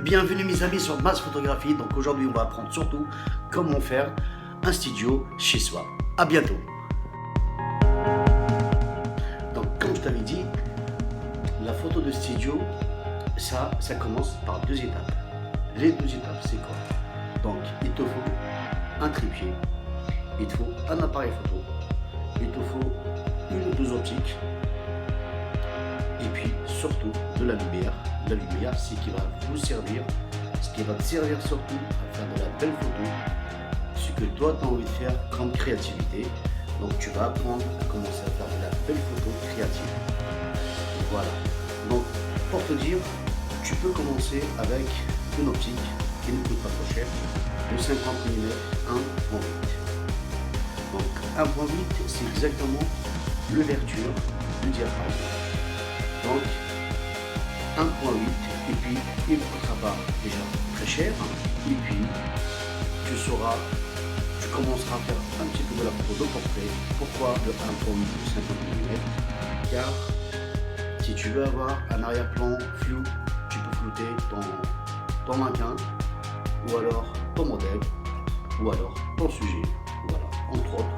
Bienvenue mes amis sur Mas Photographie. Donc aujourd'hui on va apprendre surtout comment faire un studio chez soi. À bientôt. Donc comme je t'avais dit, la photo de studio, ça commence par deux étapes. Les deux étapes c'est quoi? Donc il te faut un trépied, il te faut un appareil photo, il te faut une ou deux optiques et puis surtout de la lumière. La lumière, c'est ce qui va vous servir, ce qui va te servir surtout à faire de la belle photo, ce que toi tu as envie de faire comme créativité. Donc tu vas apprendre à commencer à faire de la belle photo créative. Voilà. Donc pour te dire, tu peux commencer avec une optique qui ne coûte pas trop cher, de 50 mm 1.8. Donc 1.8 c'est exactement l'ouverture du diaphragme. Donc 1.8 et puis il ne coûtera pas déjà très cher et puis tu commenceras à faire un petit peu de la photo de portrait. Pourquoi le 1.8 de 50 mm? Car si tu veux avoir un arrière-plan flou, tu peux flouter ton mannequin ou alors ton modèle ou alors ton sujet, voilà, entre autres.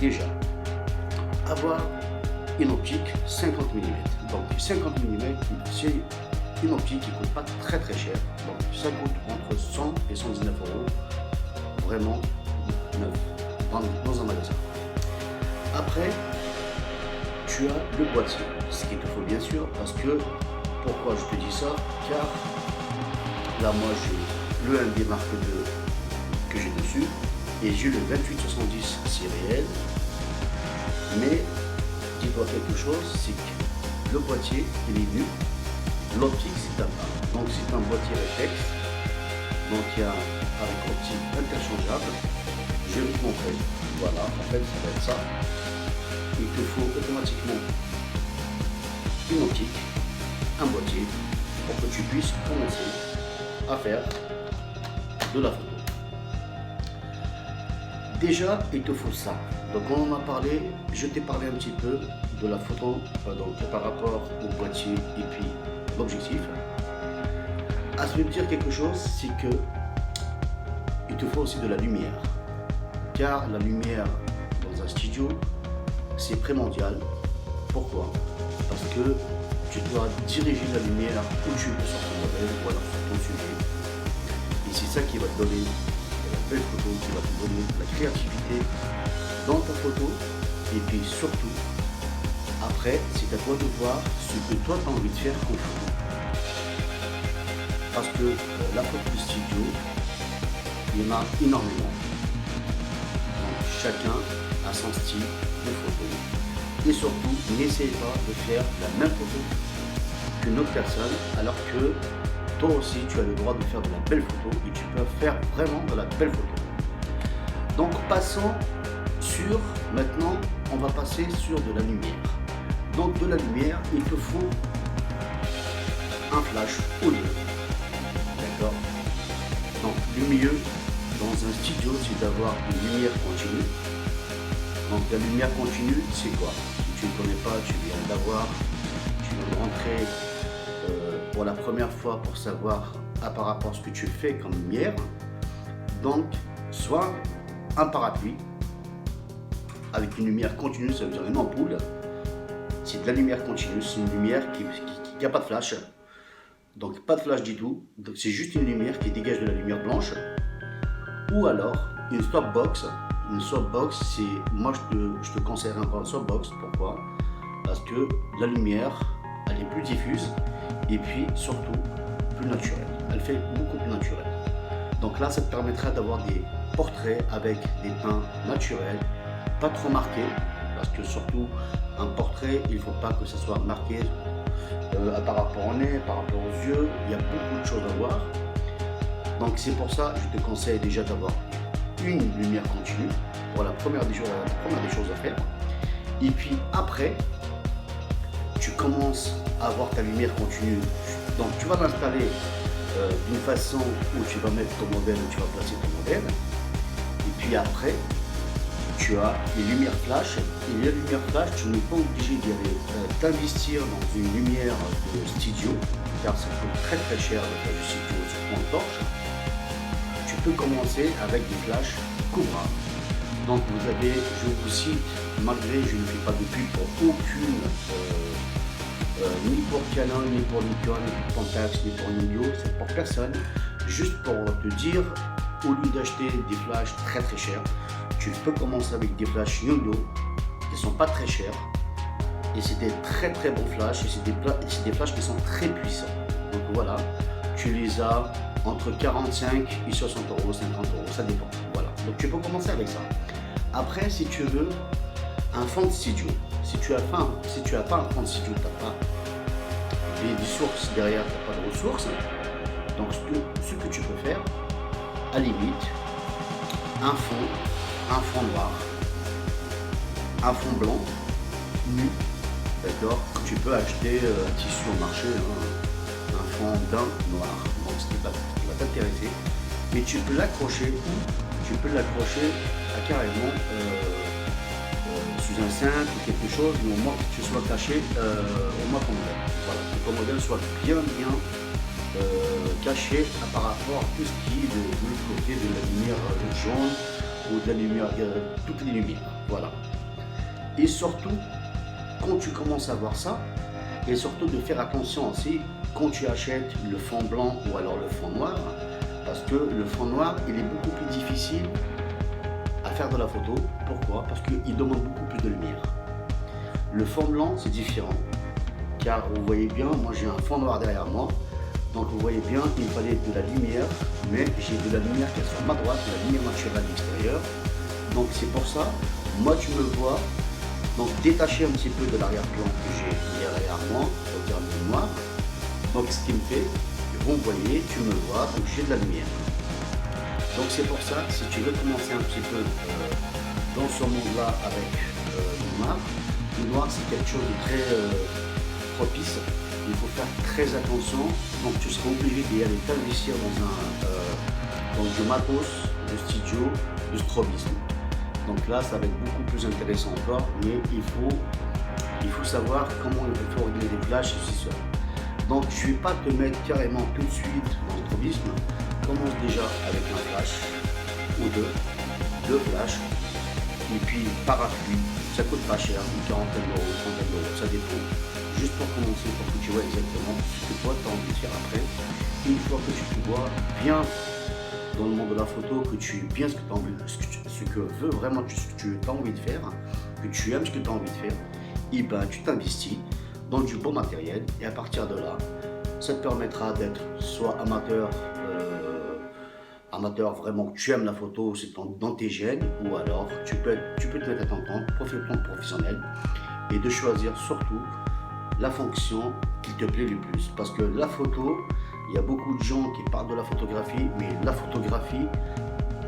Déjà, avoir une optique 50 mm. Donc 50 mm, c'est une optique qui ne coûte pas très cher. Donc ça coûte entre 100 et 119 euros. Vraiment neuf dans un magasin. Après, tu as le boîtier. Ce qu'il te faut bien sûr, parce que pourquoi je te dis ça? Car là moi j'ai le MD Mark II que j'ai dessus et j'ai le 2870 réel. Mais dis-toi quelque chose, c'est que le boîtier il est nu, l'optique c'est un pas. Donc c'est un boîtier réflexe, donc il y a avec optique interchangeable. Je vais te montrer, voilà, en fait ça va être ça. Il te faut automatiquement une optique, un boîtier, pour que tu puisses commencer à faire de la photo. Déjà, il te faut ça. Donc on en a parlé, je t'ai parlé un petit peu de la photo donc, par rapport au boîtier et puis l'objectif. À se dire quelque chose, c'est que il te faut aussi de la lumière. Car la lumière dans un studio, c'est primordial. Pourquoi? Parce que tu dois diriger la lumière où tu veux sur ton modèle ou alors sur ton sujet. Et c'est ça qui va te donner la belle photo, qui va te donner la créativité dans ta photo. Et puis surtout, après, c'est à toi de voir ce que toi tu as envie de faire comme photo. Parce que la photo de studio, il y en a énormément. Donc, chacun a son style de photo. Et surtout, n'essaye pas de faire la même photo qu'une autre personne, alors que toi aussi tu as le droit de faire de la belle photo et tu peux faire vraiment de la belle photo. Donc passons sur, maintenant on va passer sur de la lumière. Donc de la lumière, il te faut un flash ou deux. D'accord? Donc le mieux dans un studio, c'est d'avoir une lumière continue. Donc la lumière continue, c'est quoi? Si tu ne connais pas, tu viens d'avoir, tu viens de rentrer pour la première fois pour savoir par rapport à ce que tu fais comme lumière. Donc soit un parapluie avec une lumière continue, ça veut dire une ampoule. C'est de la lumière continue, c'est une lumière qui n'a pas de flash. Donc pas de flash du tout, donc c'est juste une lumière qui dégage de la lumière blanche. Ou alors une softbox. Une softbox, c'est, moi je te conseille encore une softbox. Pourquoi? Parce que la lumière, elle est plus diffuse et puis surtout plus naturelle. Elle fait beaucoup plus naturelle. Donc là, ça te permettra d'avoir des portraits avec des teints naturels, pas trop marqués, parce que surtout un portrait, il ne faut pas que ça soit marqué par rapport au nez, par rapport aux yeux. Il y a beaucoup de choses à voir. Donc c'est pour ça que je te conseille déjà d'avoir une lumière continue pour la première des choses à faire. Et puis après, tu commences à avoir ta lumière continue. Donc tu vas l'installer d'une façon où tu vas mettre ton modèle, où tu vas placer ton modèle. Et puis après, tu tu as les lumières flash. Et les lumières flash, tu n'es pas obligé d'y aller t'investir dans une lumière de studio, car ça coûte très très cher de faire du studio sur ton torche. Tu peux commencer avec des flashs Cobra. Donc vous avez, je vous cite, malgré je ne fais pas de pub pour aucune, ni pour Canon, ni pour Nikon, ni pour Pentax, ni pour Ningyo, c'est pour personne, juste pour te dire, au lieu d'acheter des flashs très très chers, tu peux commencer avec des flashs Yongnuo qui ne sont pas très chers, et c'est des très très bons flashs, et c'est des flashs qui sont très puissants. Donc voilà, tu les as entre 45 et 60 euros, 50 euros, ça dépend. Voilà, donc tu peux commencer avec ça. Après, si tu veux un fond de studio, si tu as pas un fond de studio, tu n'as pas des sources derrière, tu n'as pas de ressources, donc ce que tu peux faire, à la limite, un fond noir, un fond blanc, nu, d'accord, tu peux acheter un tissu au marché, hein, un fond d'un noir, donc ce qui va t'intéresser, mais tu peux l'accrocher à carrément sous un cintre ou quelque chose, mais au moins que tu sois caché au moins ton modèle. Voilà, que ton modèle soit bien caché par rapport à tout ce qui est de l'autre côté de la lumière jaune ou de la lumière, toutes les lumières. Voilà. Et surtout, quand tu commences à voir ça, et surtout de faire attention aussi quand tu achètes le fond blanc ou alors le fond noir, parce que le fond noir, il est beaucoup plus difficile à faire de la photo. Pourquoi? Parce qu'il demande beaucoup plus de lumière. Le fond blanc, c'est différent, car vous voyez bien, moi j'ai un fond noir derrière moi, donc vous voyez bien, il fallait de la lumière, mais j'ai de la lumière qui est sur ma droite, de la lumière naturelle à l'extérieur. Donc c'est pour ça, moi tu me vois, donc détacher un petit peu de l'arrière-plan que j'ai derrière moi, au terme du noir. Donc ce qui me fait, vous voyez, tu me vois, donc j'ai de la lumière. Donc c'est pour ça, si tu veux commencer un petit peu dans ce monde-là avec le noir c'est quelque chose de très propice. Il faut faire très attention, donc tu seras obligé d'y aller t'investir dans du matos, de studio, de strobisme. Donc là, ça va être beaucoup plus intéressant encore, mais il faut savoir comment il faut régler les flashs et ceci, cela. Donc je ne vais pas te mettre carrément tout de suite dans le strobisme. Commence déjà avec un flash ou deux flashs, et puis parapluie, ça coûte pas cher, une quarantaine d'euros, 30 euros, ça dépend. Juste pour commencer, pour que tu vois exactement ce que toi tu as envie de faire après. Une fois que tu te vois bien dans le monde de la photo, que tu es bien ce que tu as envie, ce que veut vraiment, ce que tu as envie de faire, que tu aimes ce que tu as envie de faire, et ben tu t'investis dans du bon matériel, et à partir de là, ça te permettra d'être soit amateur vraiment que tu aimes la photo, c'est dans tes gènes, ou alors tu peux te mettre à ton compte, professionnel, et de choisir surtout la fonction qui te plaît le plus. Parce que la photo, il y a beaucoup de gens qui parlent de la photographie, mais la photographie,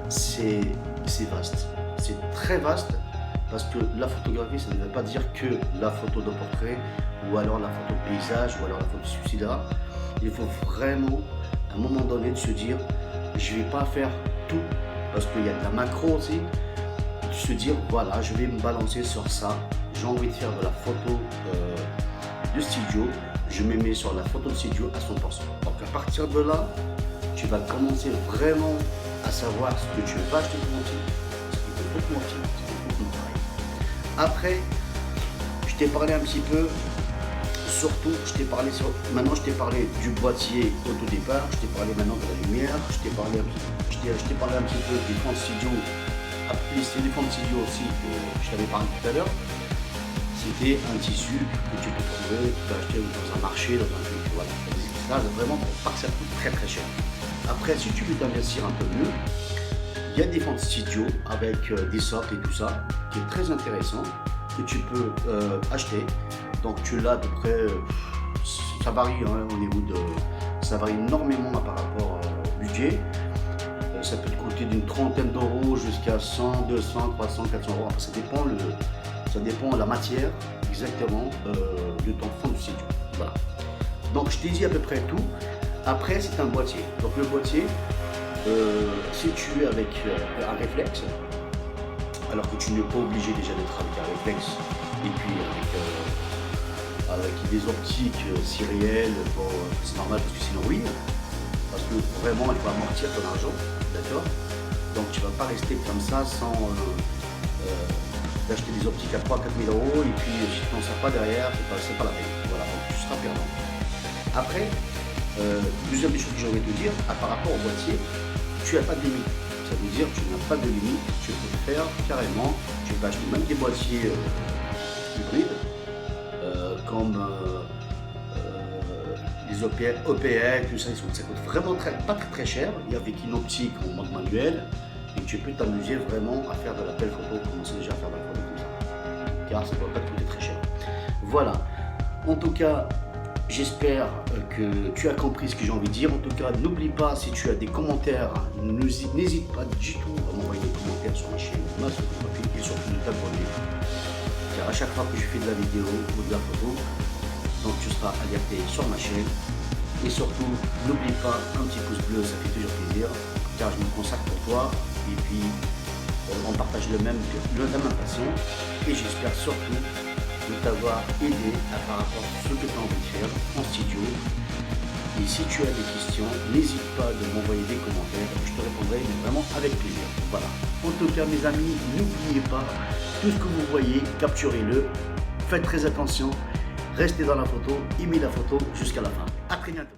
c'est vaste. C'est très vaste, parce que la photographie, ça ne veut pas dire que la photo de portrait, ou alors la photo de paysage, ou alors la photo de suicida. Il faut vraiment, à un moment donné, de se dire, je ne vais pas faire tout, parce qu'il y a de la macro aussi, de se dire, voilà, je vais me balancer sur ça, j'ai envie de faire de la photo de studio, je me mets sur la photo de studio à 100%. Donc à partir de là, tu vas commencer vraiment à savoir ce que tu vas acheter pour mentir, ce qui te faut mentir, ce qui te faut travailler. Après, je t'ai parlé un petit peu, surtout, maintenant je t'ai parlé du boîtier au tout départ, je t'ai parlé maintenant de la lumière, je t'ai parlé un petit peu des fonds de studio, c'est les fonds de studio aussi que je t'avais parlé tout à l'heure. C'était un tissu que tu peux trouver, tu peux acheter dans un marché, dans un truc, voilà. Là, vraiment, pour pas que ça coûte très très cher. Après, si tu veux t'investir un peu mieux, il y a des fonds de studio avec des softs et tout ça, qui est très intéressant, que tu peux acheter. Donc tu l'as à peu près, ça varie hein, au niveau de, ça varie énormément par rapport au budget. Ça peut te coûter d'une trentaine d'euros jusqu'à 100, 200, 300, 400 euros. Après, ça dépend de la matière exactement de ton fond de studio. Voilà. Donc je t'ai dit à peu près tout. Après c'est un boîtier. Donc le boîtier, si tu es avec un réflexe, alors que tu n'es pas obligé déjà d'être avec un réflexe et puis avec des optiques si réelles, bon, c'est normal parce que sinon oui, parce que vraiment il faut amortir ton argent, d'accord? Donc tu ne vas pas rester comme ça sans d'acheter des optiques à 3 000 à 4 000 euros et puis si tu n'en sers pas derrière, c'est pas la peine. Voilà, donc tu seras perdant. Après, deuxième des choses que j'ai envie de te dire, par rapport au boîtier, tu n'as pas de limite. Ça veut dire que tu n'as pas de limite, tu peux faire carrément, tu peux acheter même des boîtiers hybrides, comme les OPL, tout ça, ça coûte vraiment pas très cher, et avec une optique en mode manuel, et tu peux t'amuser vraiment à faire de la belle photo, commencer déjà à faire de la photo comme ça, car ça ne doit pas te coûter très cher. Voilà, en tout cas, j'espère que tu as compris ce que j'ai envie de dire. En tout cas, n'oublie pas, si tu as des commentaires, n'hésite pas du tout à m'envoyer des commentaires sur ma chaîne, et surtout de t'abonner. Car à chaque fois que je fais de la vidéo ou de la photo, donc tu seras alerté sur ma chaîne. Et surtout, n'oublie pas un petit pouce bleu, ça fait toujours plaisir, car je me consacre pour toi. Et puis, on partage la même passion. Et j'espère surtout de t'avoir aidé par rapport à ce que tu as envie de faire en studio. Et si tu as des questions, n'hésite pas de m'envoyer des commentaires, je te répondrai mais vraiment avec plaisir. Voilà. En tout cas mes amis, n'oubliez pas, tout ce que vous voyez, capturez-le, faites très attention, restez dans la photo, aimez la photo jusqu'à la fin. À très bientôt.